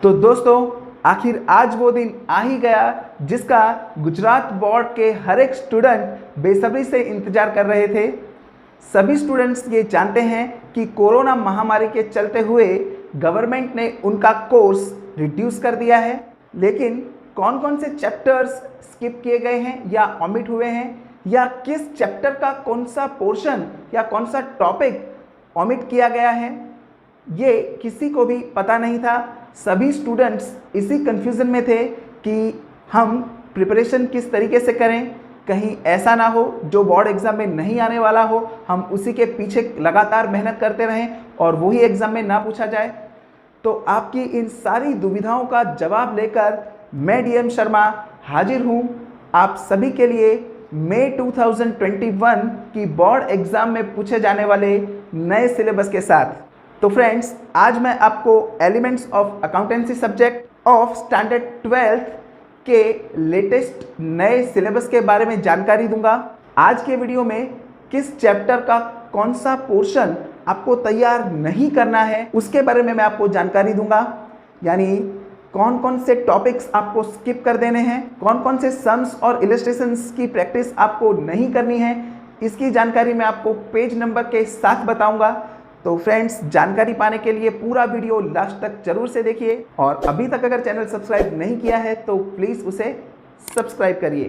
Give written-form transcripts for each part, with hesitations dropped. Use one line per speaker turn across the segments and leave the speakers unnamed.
तो दोस्तों, आखिर आज वो दिन आ ही गया जिसका गुजरात बोर्ड के हर एक स्टूडेंट बेसब्री से इंतजार कर रहे थे। सभी स्टूडेंट्स ये जानते हैं कि कोरोना महामारी के चलते हुए गवर्नमेंट ने उनका कोर्स रिड्यूस कर दिया है, लेकिन कौन कौन से चैप्टर्स स्किप किए गए हैं या ओमिट हुए हैं, या किस चैप्टर का कौन सा पोर्शन या कौन सा टॉपिक ओमिट किया गया है, ये किसी को भी पता नहीं था। सभी स्टूडेंट्स इसी कंफ्यूजन में थे कि हम प्रिपरेशन किस तरीके से करें, कहीं ऐसा ना हो जो बोर्ड एग्ज़ाम में नहीं आने वाला हो, हम उसी के पीछे लगातार मेहनत करते रहें और वही एग्ज़ाम में ना पूछा जाए। तो आपकी इन सारी दुविधाओं का जवाब लेकर मैं डीएम शर्मा हाजिर हूँ आप सभी के लिए मई 2021 की बोर्ड एग्ज़ाम में पूछे जाने वाले नए सिलेबस के साथ। तो फ्रेंड्स, आज मैं आपको elements of accountancy subject of standard 12th के लेटेस्ट नए सिलेबस के बारे में जानकारी दूंगा। आज के वीडियो में किस चैप्टर का कौन सा पोर्शन आपको तैयार नहीं करना है उसके बारे में मैं आपको जानकारी दूंगा, यानी कौन कौन से टॉपिक्स आपको स्किप कर देने हैं, कौन कौन से सम्स और इलस्ट्रेशंस की प्रैक्टिस आपको नहीं करनी है, इसकी जानकारी मैं आपको पेज नंबर के साथ बताऊंगा। तो फ्रेंड्स, जानकारी पाने के लिए पूरा वीडियो लास्ट तक जरूर से देखिए, और अभी तक अगर चैनल सब्सक्राइब नहीं किया है तो प्लीज़ उसे सब्सक्राइब करिए।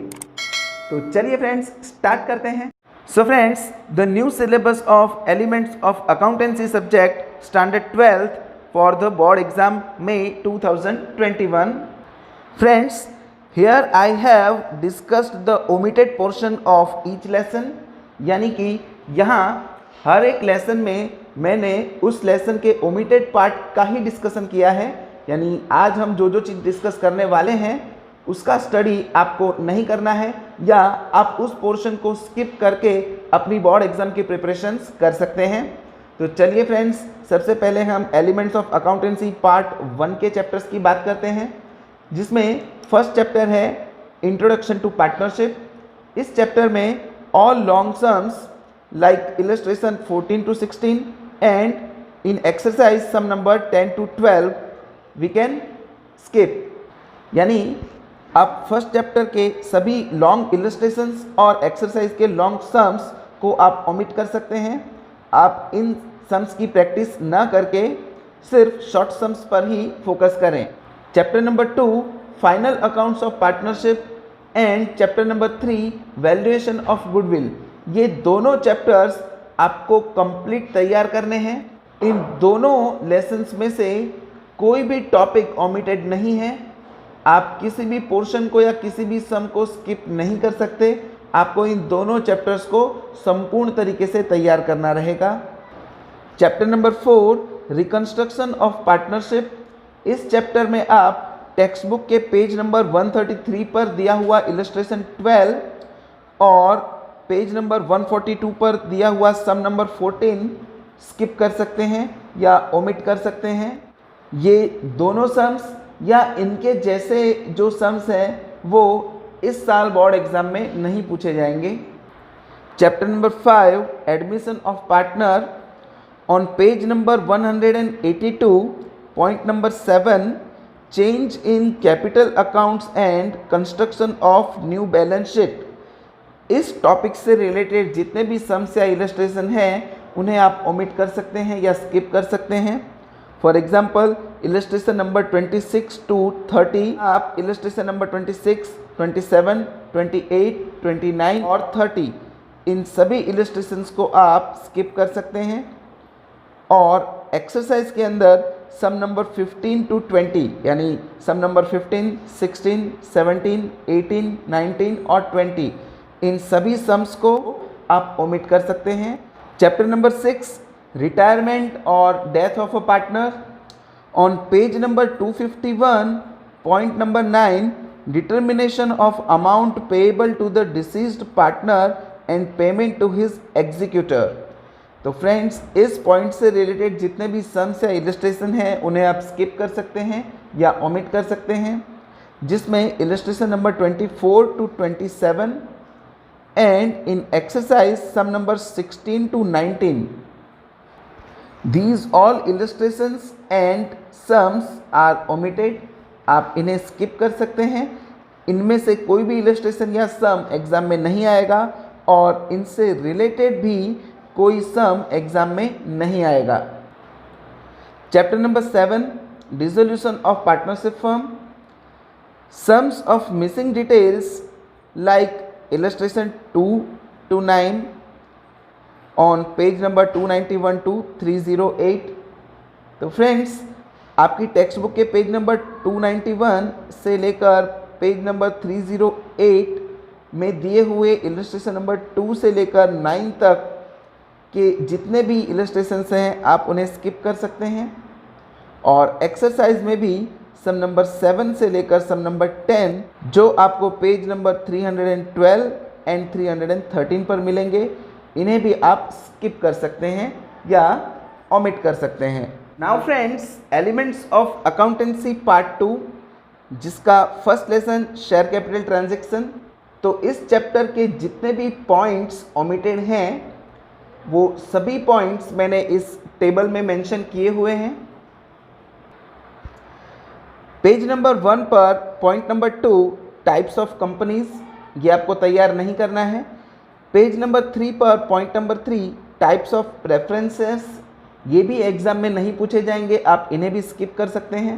तो चलिए फ्रेंड्स, स्टार्ट करते हैं। So friends, the new syllabus of elements of accountancy subject standard 12th for the board exam May 2021। Friends, here I have discussed the omitted portion of each lesson, यानी कि यहाँ हर एक lesson में मैंने उस lesson के ओमिटेड पार्ट का ही discussion किया है, यानी आज हम जो जो चीज़ डिस्कस करने वाले हैं उसका स्टडी आपको नहीं करना है, या आप उस पोर्शन को स्किप करके अपनी बोर्ड एग्जाम की प्रिपरेशंस कर सकते हैं। तो चलिए फ्रेंड्स, सबसे पहले हम एलिमेंट्स ऑफ अकाउंटेंसी पार्ट 1 के चैप्टर्स की बात करते हैं, जिसमें फर्स्ट चैप्टर है इंट्रोडक्शन टू पार्टनरशिप। इस चैप्टर में all long sums like illustration 14 to 16 and in exercise sum number 10 to 12 we can skip, यानी आप फर्स्ट चैप्टर के सभी लॉन्ग इलस्ट्रेशंस और एक्सरसाइज के लॉन्ग सम्स को आप ओमिट कर सकते हैं। आप इन सम्स की प्रैक्टिस ना करके सिर्फ शॉर्ट सम्स पर ही फोकस करें। Chapter number 2 final accounts of partnership and chapter number 3 valuation of goodwill, ये दोनों चैप्टर्स आपको कंप्लीट तैयार करने हैं। इन दोनों लेसन्स में से कोई भी टॉपिक ओमिटेड नहीं है। आप किसी भी पोर्शन को या किसी भी सम को स्किप नहीं कर सकते। आपको इन दोनों चैप्टर्स को संपूर्ण तरीके से तैयार करना रहेगा। Chapter number 4 reconstruction of partnership, इस चैप्टर में आप टेक्स्ट बुक के पेज नंबर 133 पर दिया हुआ इलस्ट्रेशन 12 और पेज नंबर 142 पर दिया हुआ सम नंबर 14 स्किप कर सकते हैं या ओमिट कर सकते हैं। ये दोनों सम्स या इनके जैसे जो सम्स हैं वो इस साल बोर्ड एग्जाम में नहीं पूछे जाएंगे। Chapter number 5 admission of partner, on page number 182 point number 7 change in capital accounts and construction of new balance sheet. इस टॉपिक से रिलेटेड जितने भी सम्स या इलस्ट्रेशन हैं उन्हें आप ओमिट कर सकते हैं या स्किप कर सकते हैं। For example, illustration number 26 to 30 आप इलस्ट्रेशन नंबर 26, 27, 28, 29 और 30 इन सभी इलस्ट्रेशंस को आप स्किप कर सकते हैं। और एक्सरसाइज के अंदर सम नंबर 15 to 20, यानी सम नंबर 15, 16, 17, 18, 19 और 20 इन सभी सम्स को आप ओमिट कर सकते हैं। चैप्टर नंबर 6 रिटायरमेंट और death of a partner, on page number 251 point number 9 determination of amount payable to the deceased partner and payment to his executor. तो फ्रेंड्स, इस पॉइंट से रिलेटेड जितने भी सम्स या इलस्ट्रेशन हैं उन्हें आप स्किप कर सकते हैं या ओमिट कर सकते हैं, जिसमें illustration number 24 to 27 and in exercise sum number 16 to 19 These all illustrations and sums are omitted, आप इन्हें स्किप कर सकते हैं। इनमें से कोई भी इलस्ट्रेशन या सम एग्जाम में नहीं आएगा और इनसे रिलेटेड भी कोई सम एग्जाम में नहीं आएगा। Chapter number 7, dissolution of partnership firm. Sums of missing details like illustration 2 to 9 on page number 291 to 308। तो फ्रेंड्स, आपकी टेक्स्ट बुक के पेज नंबर 291 से लेकर पेज नंबर 308 में दिए हुए इलस्ट्रेशन नंबर 2 से लेकर 9 तक के जितने भी इलस्ट्रेशंस हैं आप उन्हें स्किप कर सकते हैं। और एक्सरसाइज में भी सम नंबर 7 से लेकर सम नंबर 10 जो आपको पेज नंबर 312 एंड 313 पर मिलेंगे, इन्हें भी आप स्किप कर सकते हैं या ओमिट कर सकते हैं। Now friends, elements of accountancy part 2, जिसका first lesson share capital transaction. तो इस चैप्टर के जितने भी पॉइंट्स ओमिटेड हैं वो सभी पॉइंट्स मैंने इस टेबल में मेंशन किए हुए हैं। पेज नंबर 1 पर point number 2 types of companies, ये आपको तैयार नहीं करना है। पेज नंबर 3 पर point number 3 types of preferences, ये भी एग्जाम में नहीं पूछे जाएंगे, आप इन्हें भी स्किप कर सकते हैं।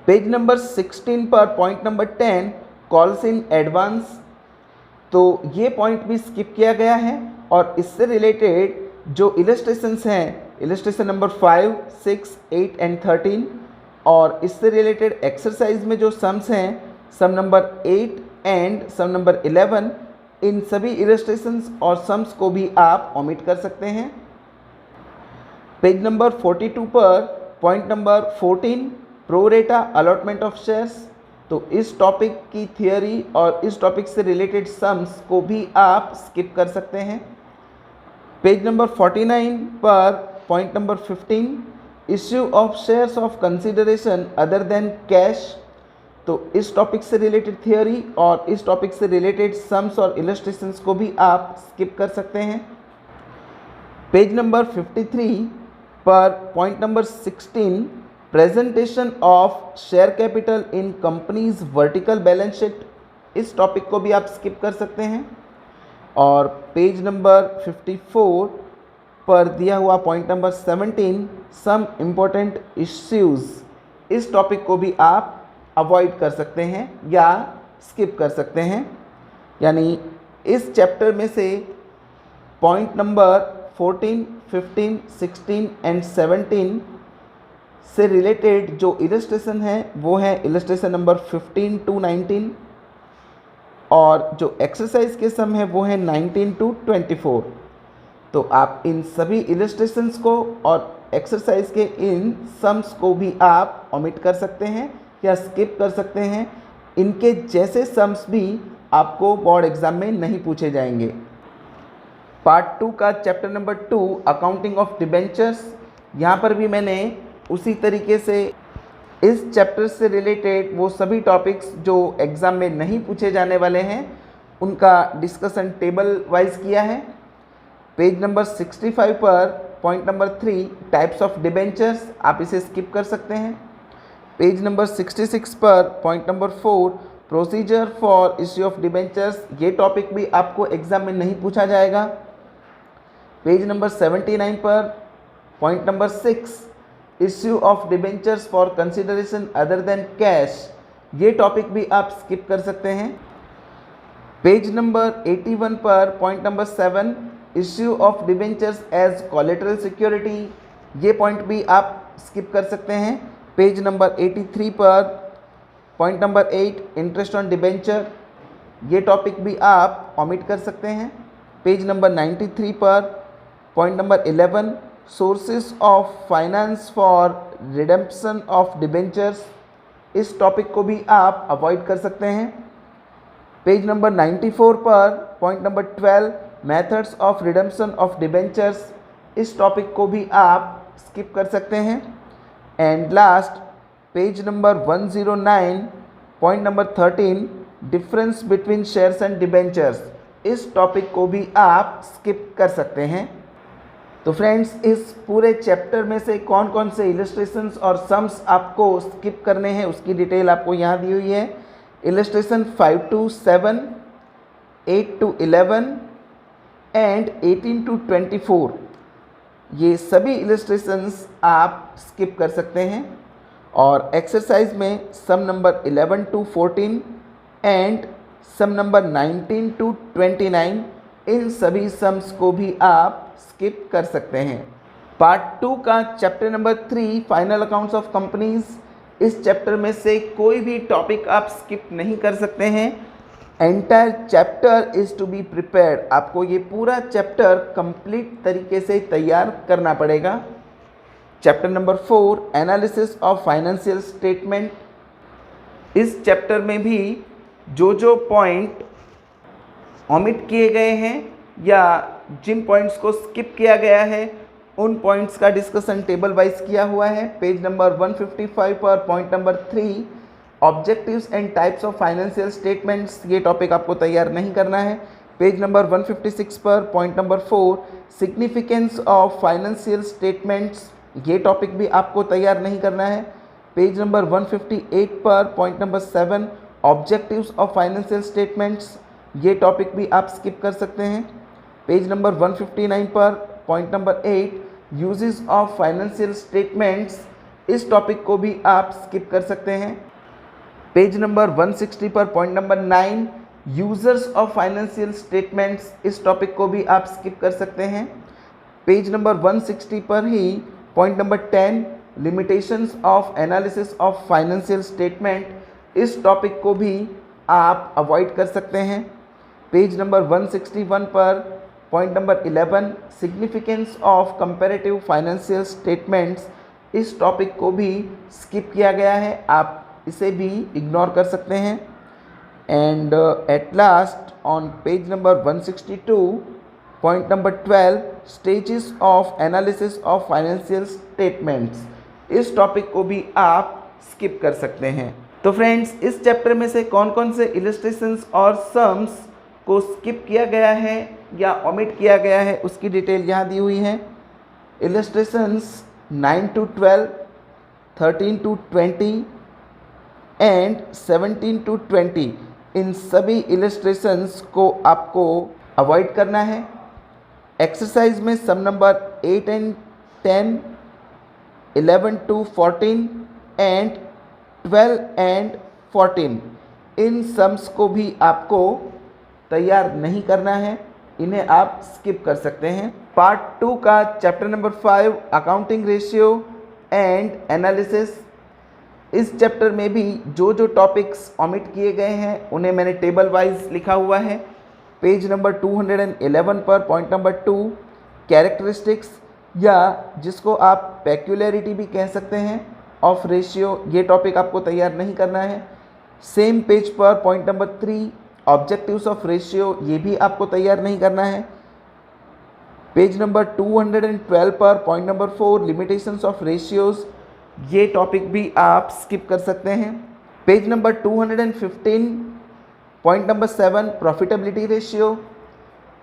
पेज नंबर 16 पर point number 10 calls in advance, तो ये पॉइंट भी स्किप किया गया है। और इससे रिलेटेड जो इलस्ट्रेशंस हैं, इलस्ट्रेशन नंबर 5, 6, 8 एंड 13, और इससे रिलेटेड एक्सरसाइज में जो सम्स हैं, सम नंबर 8 एंड सम नंबर 11, इन सभी इलस्ट्रेशंस और सम्स को भी आप ओमिट कर सकते हैं। पेज नंबर 42 पर point number 14 pro rata allotment of shares, तो इस टॉपिक की थियोरी और इस टॉपिक से रिलेटेड सम्स को भी आप स्किप कर सकते हैं। पेज नंबर 49 पर point number 15 issue of shares of consideration other than cash, तो इस टॉपिक से रिलेटेड थियोरी और इस टॉपिक से रिलेटेड सम्स और इलस्ट्रेशंस को भी आप स्किप कर सकते हैं। पेज नंबर 53 पर point number 16 presentation of share capital in companies vertical balance sheet, इस टॉपिक को भी आप स्किप कर सकते हैं। और पेज नंबर 54 पर दिया हुआ point number 17 some important issues, इस टॉपिक को भी आप अवॉइड कर सकते हैं या स्किप कर सकते हैं। यानी इस चैप्टर में से पॉइंट नंबर 14, 15, 16 एंड 17 से रिलेटेड जो इलस्ट्रेशन है वो है इलस्ट्रेशन नंबर 15 to 19, और जो एक्सरसाइज के सम है वो है 19 to 24। तो आप इन सभी इलस्ट्रेशंस को और एक्सरसाइज के इन सम्स को भी आप ओमिट कर सकते हैं या स्किप कर सकते हैं। इनके जैसे सम्स भी आपको बोर्ड एग्ज़ाम में नहीं पूछे जाएंगे। पार्ट 2 का chapter number 2 accounting of debentures, यहाँ पर भी मैंने उसी तरीके से इस चैप्टर से रिलेटेड वो सभी टॉपिक्स जो एग्ज़ाम में नहीं पूछे जाने वाले हैं उनका डिस्कशन टेबल वाइज किया है। पेज नंबर 65 पर point number 3 types of debentures, आप इसे स्किप कर सकते हैं। पेज नंबर 66 पर point number 4 procedure for issue of debentures, ये टॉपिक भी आपको एग्ज़ाम में नहीं पूछा जाएगा। पेज नंबर 79 पर point number 6 issue of debentures for consideration other than cash, ये टॉपिक भी आप स्किप कर सकते हैं। पेज नंबर 81 पर point number 7 issue of debentures as collateral security, ये पॉइंट भी आप स्किप कर सकते हैं। पेज नंबर 83 पर point number 8 interest on debenture, ये टॉपिक भी आप ओमिट कर सकते हैं। पेज नंबर 93 पर point number 11 sources of finance for redemption of debentures, इस टॉपिक को भी आप अवॉइड कर सकते हैं। पेज नंबर 94 पर point number 12 methods of redemption of debentures, इस टॉपिक को भी आप स्किप कर सकते हैं। And last page number 109 point number 13 difference between shares and debentures, इस टॉपिक को भी आप स्किप कर सकते हैं। तो फ्रेंड्स, इस पूरे चैप्टर में से कौन कौन से इलस्ट्रेशंस और सम्स आपको स्किप करने हैं उसकी डिटेल आपको यहाँ दी हुई है। Illustration 5 to 7, 8 to 11 and 18 to 24, ये सभी इलस्ट्रेशंस आप स्किप कर सकते हैं। और एक्सरसाइज में sum number 11 to 14 and sum number 19 to 29, इन सभी सम्स को भी आप स्किप कर सकते हैं। पार्ट 2 का chapter number 3 final accounts of companies, इस चैप्टर में से कोई भी टॉपिक आप स्किप नहीं कर सकते हैं। Entire chapter is to be prepared, आपको ये पूरा चैप्टर कंप्लीट तरीके से तैयार करना पड़ेगा। Chapter number 4 analysis of financial statement, इस चैप्टर में भी जो पॉइंट ओमिट किए गए हैं या जिन पॉइंट्स को स्किप किया गया है उन पॉइंट्स का डिस्कशन टेबल वाइज किया हुआ है। पेज नंबर 155 पर point number 3 objectives and types of financial statements, ये टॉपिक आपको तैयार नहीं करना है। पेज नंबर 156 पर point number 4 significance of financial statements, ये टॉपिक भी आपको तैयार नहीं करना है। पेज नंबर 158 पर point number 7 objectives of financial statements, ये टॉपिक भी आप स्किप कर सकते हैं। पेज नंबर 159 पर point number 8 uses of financial statements, इस टॉपिक को भी आप स्किप कर सकते हैं। पेज नंबर 160 पर point number 9 users of financial statements, इस टॉपिक को भी आप स्किप कर सकते हैं। पेज नंबर 160 पर ही point number 10 limitations of analysis of financial statement, इस टॉपिक को भी आप अवॉइड कर सकते हैं। पेज नंबर 161 पर point number 11 significance of comparative financial statements, इस टॉपिक को भी स्किप किया गया है, आप इसे भी इग्नोर कर सकते हैं। And at last on page number 162 point number 12 stages of analysis of financial statements, इस टॉपिक को भी आप स्किप कर सकते हैं। तो फ्रेंड्स, इस चैप्टर में से कौन कौन से इलस्ट्रेशंस और सम्स को स्किप किया गया है या ओमिट किया गया है उसकी डिटेल यहाँ दी हुई है। Illustrations 9 to 12, 13 to 20 and 17 to 20, इन सभी इलस्ट्रेशंस को आपको अवॉइड करना है। एक्सरसाइज में sum number 8 and 10, 11 to 14 and 12 and 14, इन सम्स को भी आपको तैयार नहीं करना है, इन्हें आप स्किप कर सकते हैं। पार्ट 2 का chapter number 5 accounting ratio and analysis, इस चैप्टर में भी जो टॉपिक्स ओमिट किए गए हैं उन्हें मैंने टेबल वाइज लिखा हुआ है। पेज नंबर 211 पर पॉइंट नंबर 2 कैरेक्टरिस्टिक्स या जिसको आप पेक्यूलरिटी भी कह सकते हैं ऑफ रेशियो, ये टॉपिक आपको तैयार नहीं करना है। सेम पेज पर point number 3 objectives of ratio, ये भी आपको तैयार नहीं करना है। पेज नंबर 212 पर point number 4 limitations of ratios, ये टॉपिक भी आप स्किप कर सकते हैं। Page number 215 point number 7 profitability ratio,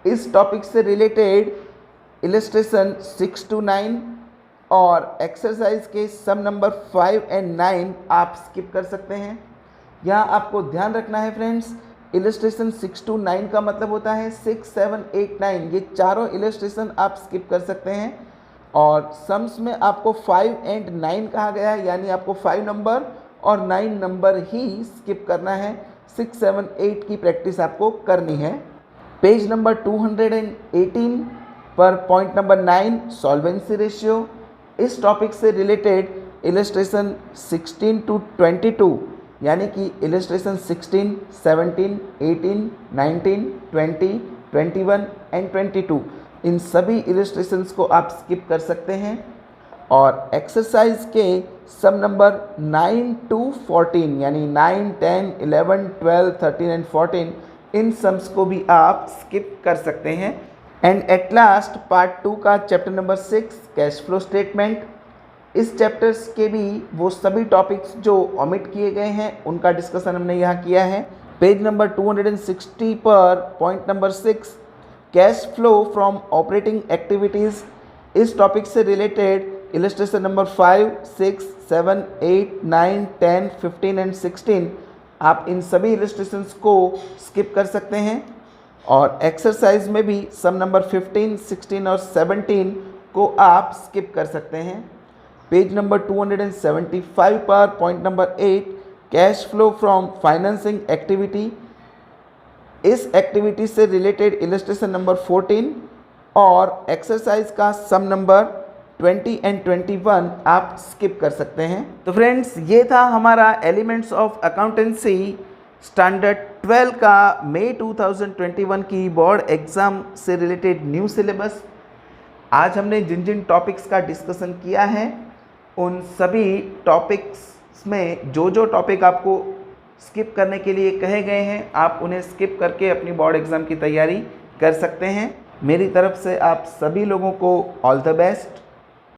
इस टॉपिक से रिलेटेड इलस्ट्रेशन 6 to 9 और एक्सरसाइज के सम नंबर 5 and 9 आप स्किप कर सकते हैं। यहाँ आपको ध्यान रखना है फ्रेंड्स, इलस्ट्रेशन 6 to 9 का मतलब होता है 6, 7, 8, 9, ये चारों इलस्ट्रेशन आप स्किप कर सकते हैं। और सम्स में आपको 5 and 9 कहा गया है, यानी आपको 5 नंबर और 9 नंबर ही स्किप करना है। 6, 7, 8 की प्रैक्टिस आपको करनी है। पेज नंबर 218 पर पॉइंट नंबर 9 सॉल्वेंसी रेशियो, इस टॉपिक से रिलेटेड इलस्ट्रेशन 16 to 22, यानी कि इलस्ट्रेशन 16, 17, 18, 19, 20, 21 एंड 22, इन सभी इलस्ट्रेशंस को आप स्किप कर सकते हैं। और एक्सरसाइज के सब नंबर 9 to 14 यानी 9, 10, 11, 12, 13 एंड 14, इन सम्स को भी आप स्किप कर सकते हैं। एंड एट लास्ट पार्ट 2 का chapter number 6 cash flow statement, इस चैप्टर्स के भी वो सभी टॉपिक्स जो ओमिट किए गए हैं उनका डिस्कशन हमने यहाँ किया है। पेज नंबर 260 पर point number 6 cash flow from operating activities, इस टॉपिक से रिलेटेड इलस्ट्रेशन नंबर 5, 6, 7, 8, 9, 10, 15 एंड 16 आप इन सभी इलस्ट्रेशंस को स्किप कर सकते हैं और एक्सरसाइज में भी सम नंबर 15, 16 और 17 को आप स्किप कर सकते हैं। पेज नंबर 275 पर point number 8 cash flow from financing activity, इस एक्टिविटी से रिलेटेड इलस्ट्रेशन नंबर 14 और एक्सरसाइज का सम नंबर 20 एंड 21 आप स्किप कर सकते हैं। तो फ्रेंड्स, ये था हमारा एलिमेंट्स ऑफ अकाउंटेंसी स्टैंडर्ड 12 का मई 2021 की बोर्ड एग्ज़ाम से रिलेटेड न्यू सिलेबस। आज हमने जिन जिन टॉपिक्स का डिस्कशन किया है उन सभी टॉपिक्स में जो जो टॉपिक आपको स्किप करने के लिए कहे गए हैं आप उन्हें स्किप करके अपनी बोर्ड एग्ज़ाम की तैयारी कर सकते हैं। मेरी तरफ से आप सभी लोगों को ऑल द बेस्ट।